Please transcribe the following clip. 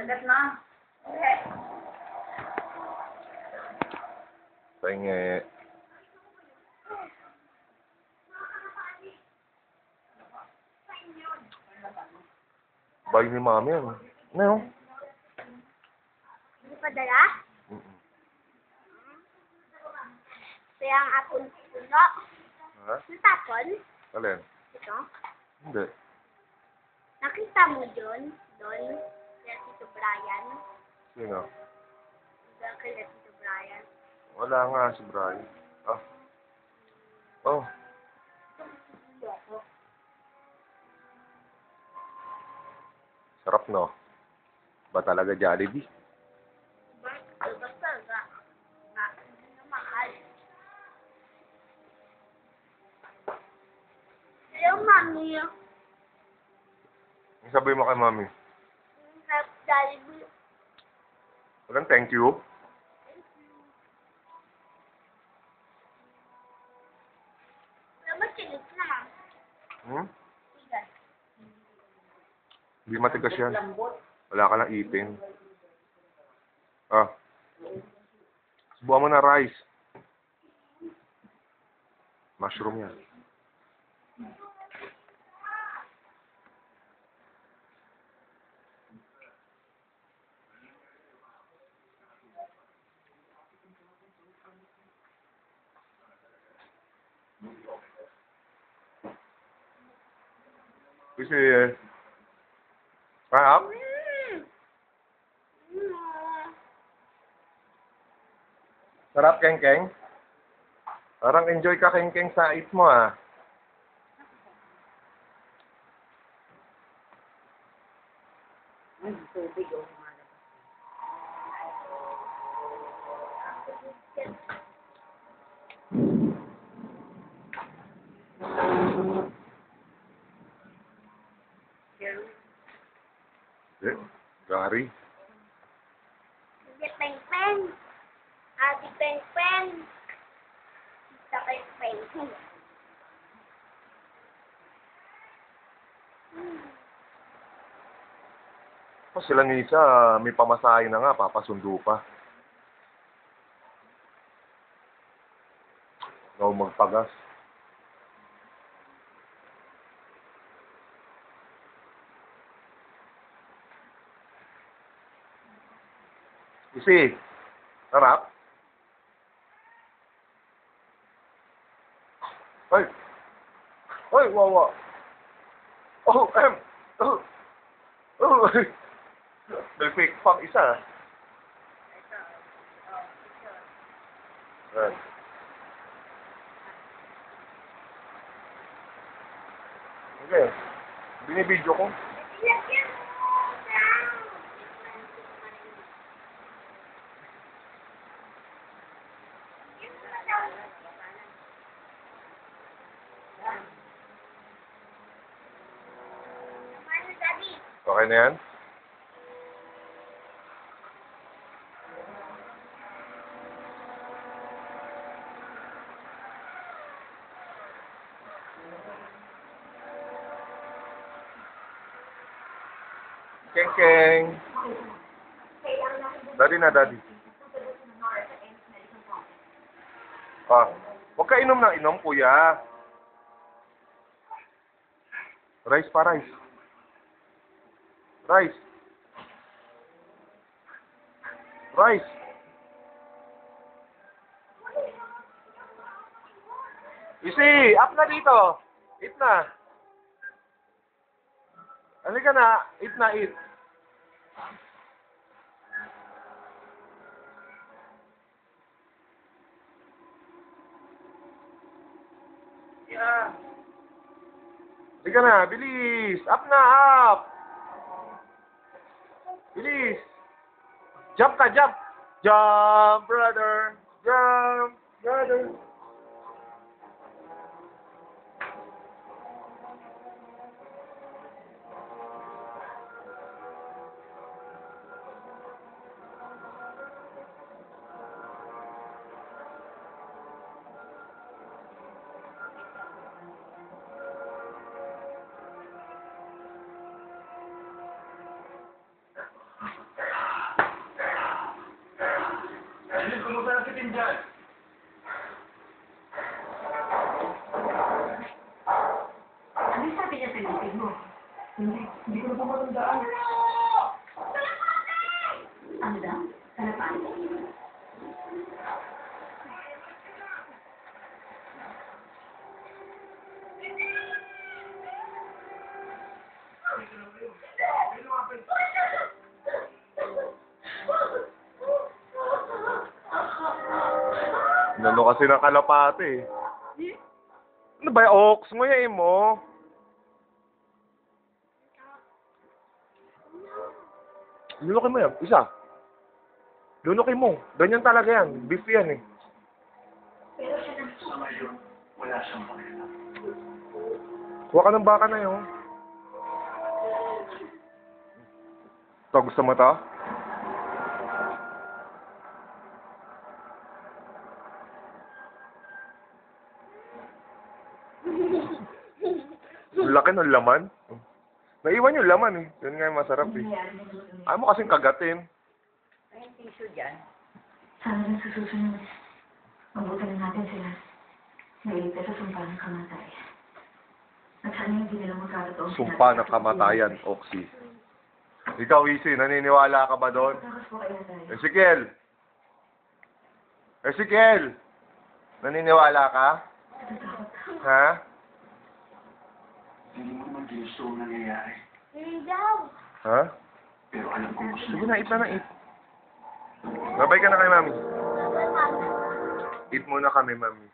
Kagat na. Pahingi. Bay ni mami yan. Ano yun? Hindi pa dala? Kaya ang apon puno. Ha? Natapon? Alin? Ito? Hindi. Nakita mo doon? Doon? Kaya Tito Brian? Sino? Doon kaya Tito Brian? Wala nga si Brian. Ah. Oh. Loko. Sarap no? Ba talaga Jollibee? Basta nga. Hindi na mahal. Ayaw, mami. Ang sabi mo kay mami? Sarap Jollibee. Walang thank you. Wala ba chilis naman? Hmm? Sige. Hindi matigas yan. Wala ka lang ipin. Ah. Subukan mo na rice. Mushroom yan. Kasi, sarap. Sarap, Keng-Keng. Parang enjoy ka, Keng-Keng, sa eat mo, ah. Eh, Gary. Sige, Peng-Peng. Ate Peng-Peng. Tita Peng-Peng. Oh, sila ni Isa, may pamasahe na nga, papasundo pa. Ikaw magpagas. Isi, sarap. Ay! Ay, wawa. Oh, oh, oh, may fake pang isa. Ayan. Okay. Binibidyo ko. Ilagyan mo na. Okay na yan? Keng-Keng. Daddy na, daddy. Ah, huwag ka inom ng inom, kuya. Rice pa, rice. Rice. Rice. Isi, up na dito. Eat na. Halika na. Eat na, eat. Yeah. Halika na, bilis. Up na, up. Bilis. Jump ka, jump. Jump, brother. Jump, brother. Ano sabi niya sa lipid mo? Hindi ko na po matandaan. Ano daw? Kalapate? Nano kasi ng kalapate eh. Ano ba yung ox? Nguyain mo. Lunukin mo yan. Isa. Lunukin mo. Ganyan talaga yan. Beef yan eh. Kuha ka ng baka na yun. Ito, gusto mo ito? Ang laki ng laman. Naiwan yung laman eh. Yun nga yung masarap eh. Ayaw mo kasing kagatin. Ay, tissue dyan. Sana rin sa susunod. Mabutan natin sila. Nailigtas sa sumpa ng kamatay. At sana hindi nila magkakataon. Sumpa ng kamatayan, Oxy. Ikaw, Isi, naniniwala ka ba doon? Tapos po kaya tayo. Ezekiel! Ezekiel! Naniniwala ka? Natatakot. Ha? Hindi mo naman ginusto ang nangyayari. Hindi daw. Ha? Pero alam kong gusto Sige na, eat na eat. Babay ka na kay mami. Eat muna kami, mami.